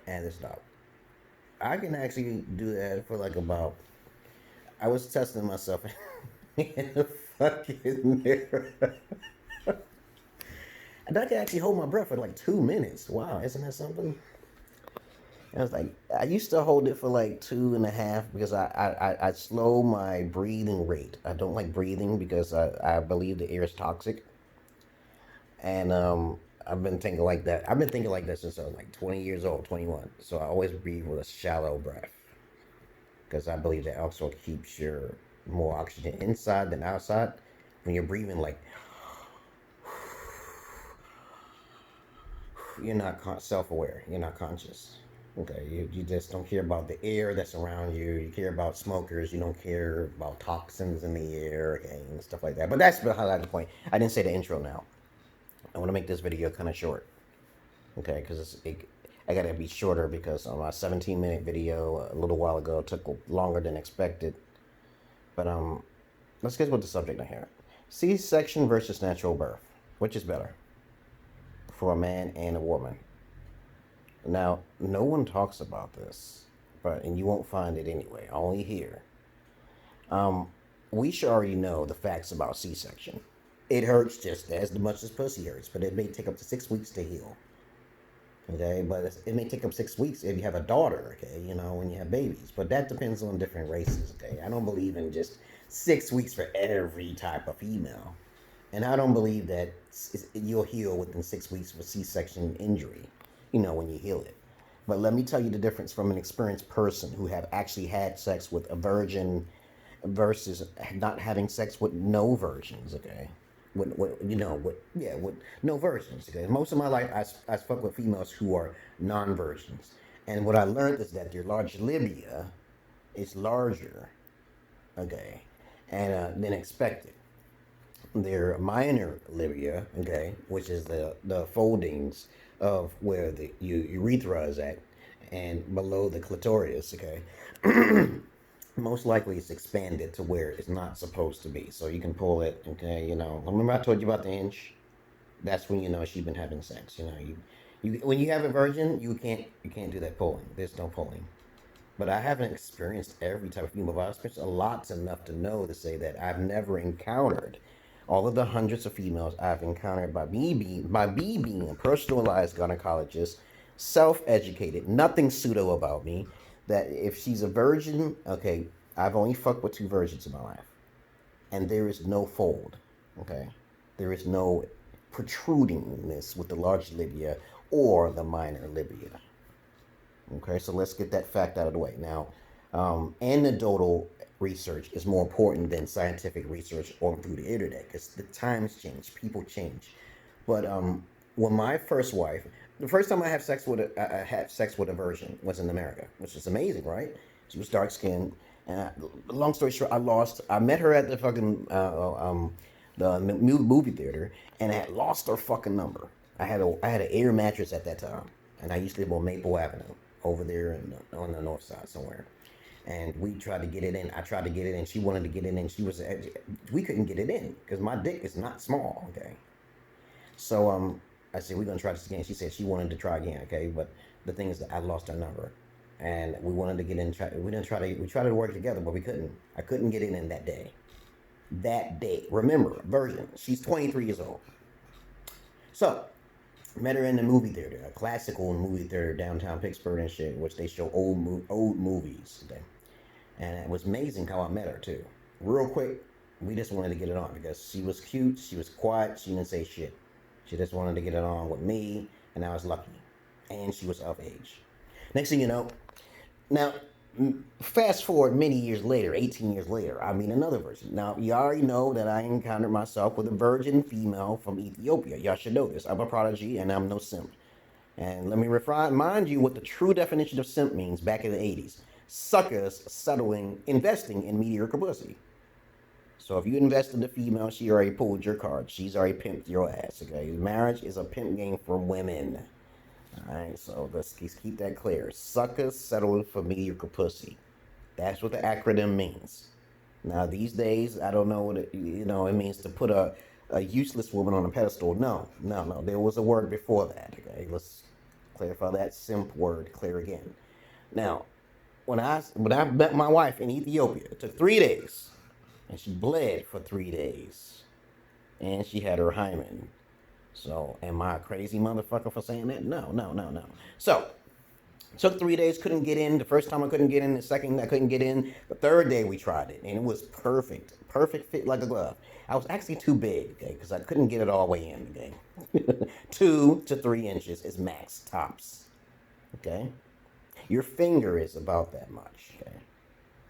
And it's not. I can actually do that for like about. I was testing myself in the fucking mirror. And I can actually hold my breath for like 2 minutes. Wow, isn't that something? I was like, I used to hold it for like 2.5 because I slow my breathing rate. I don't like breathing because I believe the air is toxic. And I've been thinking like that. I've been thinking like that since I was like 20 years old, 21. So I always breathe with a shallow breath because I believe that also keeps your more oxygen inside than outside. When you're breathing like you're not self-aware, you're not conscious. Okay, you just don't care about the air that's around you. You care about smokers. You don't care about toxins in the air, okay, and stuff like that. But that's behind the point. I didn't say the intro now. I want to make this video kind of short, okay? Because I gotta be shorter because on my 17-minute video a little while ago took longer than expected. But let's get with the subject here. C-section versus natural birth. Which is better for a man and a woman? Now, no one talks about this, and you won't find it anyway, only here. We should already know the facts about C-section. It hurts just as much as pussy hurts, but it may take up to 6 weeks to heal. Okay, but it may take up 6 weeks if you have a daughter, okay, when you have babies. But that depends on different races, okay? I don't believe in just 6 weeks for every type of female. And I don't believe that you'll heal within 6 weeks of a C-section injury, when you heal it. But let me tell you the difference from an experienced person who have actually had sex with a virgin versus not having sex with no virgins, okay? With no virgins, okay? Most of my life, I fuck with females who are non-virgins. And what I learned is that their large labia is larger, okay, and than expected. Their minor labia, okay, which is the foldings of where the urethra is at, and below the clitoris, okay, most likely it's expanded to where it's not supposed to be. So you can pull it, okay, Remember I told you about the inch? That's when you know she's been having sex. You when you have a virgin, you can't do that pulling. There's no pulling. But I haven't experienced every type of female, but I've experienced a lot enough to know to say that I've never encountered all of the hundreds of females I've encountered by me being a personalized gynecologist, self-educated, nothing pseudo about me. That if she's a virgin, okay, I've only fucked with 2 virgins in my life, and there is no fold, okay, there is no protrudingness with the large labia or the minor labia. Okay, so let's get that fact out of the way. Now, anecdotal research is more important than scientific research on through the internet because the times change, people change. But when my first wife, the first time I had sex with a virgin was in America, which is amazing, right? She was dark skinned, and long story short, I met her at the fucking the movie theater, and I had lost her fucking number. I had an air mattress at that time, and I used to live on Maple Avenue over there on the north side somewhere. And we tried to get it in. I tried to get it in. She wanted to get it in. We couldn't get it in because my dick is not small. Okay. So I said we're gonna try this again. She said she wanted to try again. Okay, but the thing is that I lost her number, and we wanted to get in. We tried to work together, but we couldn't. I couldn't get it in that day. That day. Remember, virgin. She's 23 years old. So met her in the movie theater, a classical movie theater downtown Pittsburgh and shit, which they show old movies. Okay? And it was amazing how I met her too. Real quick, we just wanted to get it on because she was cute, she was quiet, she didn't say shit. She just wanted to get it on with me, and I was lucky. And she was of age. Next thing you know, now Fast forward many years later, 18 years later, I mean another virgin. Now, you already know that I encountered myself with a virgin female from Ethiopia. Y'all should know this. I'm a prodigy and I'm no simp. And let me remind you what the true definition of simp means back in the 80s. Suckers investing in mediocre pussy. So if you invest in the female, she already pulled your card. She's already pimped your ass, okay? Marriage is a pimp game for women. Alright, so let's keep that clear. Suckers settling for mediocre pussy. That's what the acronym means. Now, these days, I don't know what it means to put a useless woman on a pedestal. No. There was a word before that, okay? Let's clarify that simp word clear again. Now, when I met my wife in Ethiopia, it took 3 days. And she bled for 3 days. And she had her hymen. So, am I a crazy motherfucker for saying that? No. So, took 3 days, couldn't get in. The first time I couldn't get in. The second I couldn't get in. The third day we tried it. And it was perfect. Perfect fit like a glove. I was actually too big, okay? Because I couldn't get it all the way in, okay? 2 to 3 inches is max tops, okay? Your finger is about that much, okay?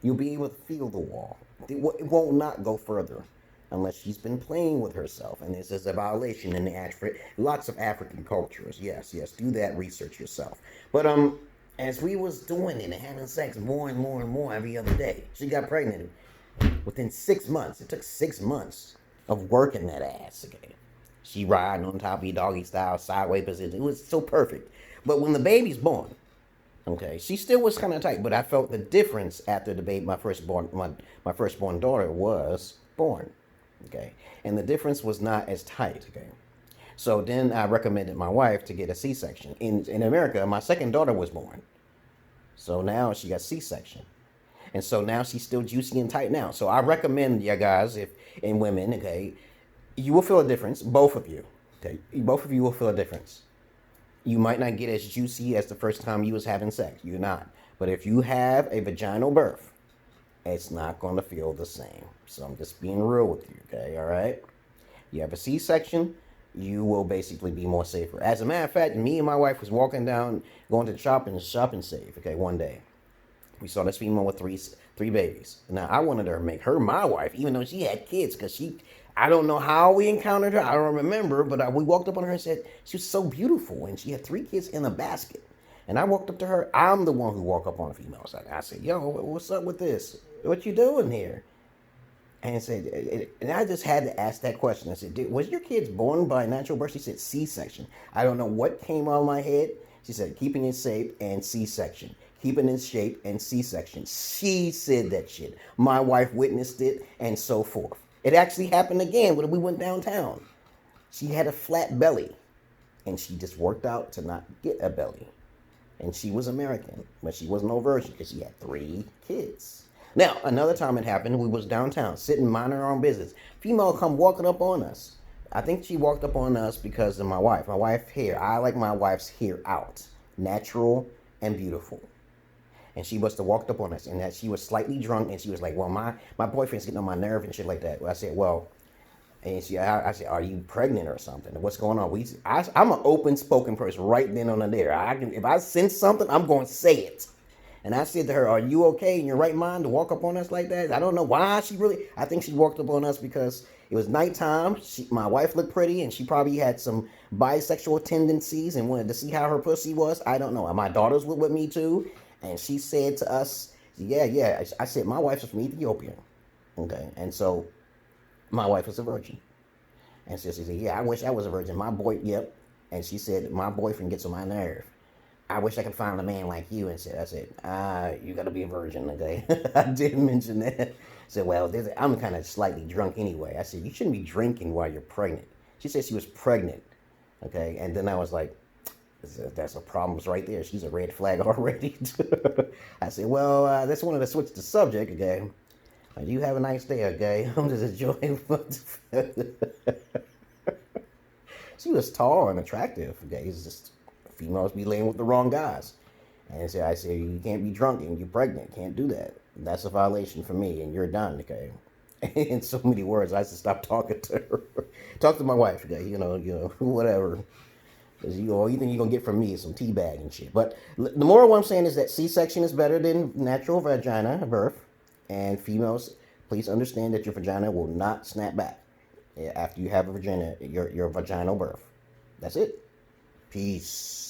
You'll be able to feel the wall. It won't not go further unless she's been playing with herself. And this is a violation in lots of African cultures. Yes, do that research yourself. But as we was doing it and having sex more and more every other day, she got pregnant within 6 months. It took 6 months of working that ass again. She riding on top of you doggy style, sideways position. It was so perfect. But when the baby's born, okay, she still was kind of tight, but I felt the difference after the baby, my firstborn daughter was born, okay, and the difference was not as tight, okay. So then I recommended my wife to get a C-section. In America, my second daughter was born, so now she got C-section, and so now she's still juicy and tight now. So I recommend you guys, if and women, okay, you will feel a difference, both of you, okay, both of you will feel a difference. You might not get as juicy as the first time you was having sex. You're not. But if you have a vaginal birth, it's not going to feel the same. So I'm just being real with you, okay? All right? You have a C-section, you will basically be more safer. As a matter of fact, me and my wife was walking down, going to the shopping safe, okay, one day. We saw this female with three babies. Now, I wanted her to make her my wife, even though she had kids, because I don't know how we encountered her. I don't remember, but we walked up on her and said she was so beautiful, and she had 3 kids in a basket. And I walked up to her. I'm the one who walked up on a female side. I said, "Yo, what's up with this? What you doing here?" And I just had to ask that question. I said, "Was your kids born by natural birth?" She said, "C-section." I don't know what came out of my head. She said, "Keeping in shape and C-section. Keeping in shape and C-section." She said that shit. My wife witnessed it, and so forth. It actually happened again when we went downtown. She had a flat belly, and she just worked out to not get a belly. And she was American, but she was no virgin because she had 3 kids. Now, another time it happened, we was downtown, sitting minding our own business. Female come walking up on us. I think she walked up on us because of my wife. My wife's hair. I like my wife's hair out. Natural and beautiful. And she must have walked up on us, and that she was slightly drunk, and she was like, "Well, my boyfriend's getting on my nerve and shit like that." I said, "Well," and I said, "Are you pregnant or something? What's going on?" I'm an open spoken person right then and there. If I sense something, I'm going to say it. And I said to her, "Are you okay in your right mind to walk up on us like that?" I don't know why I think she walked up on us because it was nighttime. My wife looked pretty, and she probably had some bisexual tendencies and wanted to see how her pussy was. I don't know. My daughters were with me too. And she said to us, yeah. I said, "My wife is from Ethiopia." Okay. And so my wife is a virgin. And so she said, "Yeah, I wish I was a virgin. Yep." And she said, "My boyfriend gets on my nerve. I wish I could find a man like you." And I said, "You got to be a virgin." Okay. I didn't mention that. I said, "Well, I'm kind of slightly drunk anyway." I said, "You shouldn't be drinking while you're pregnant." She said she was pregnant. Okay. And then I was like, that's a problem right there. She's a red flag already. I said, "Well, I just wanted to switch the subject, okay? You have a nice day, okay? I'm just enjoying." She was tall and attractive, okay? It's just females be laying with the wrong guys. And I said, "You can't be drunk and you're pregnant. Can't do that. That's a violation for me, and you're done, okay?" In so many words, I just stopped talking to her. Talk to my wife, okay? You know, whatever. You, or anything you're gonna get from me is some tea bag and shit. But the moral what I'm saying is that C-section is better than natural vagina birth. And females, please understand that your vagina will not snap back after you have a vagina, your vaginal birth. That's it. Peace.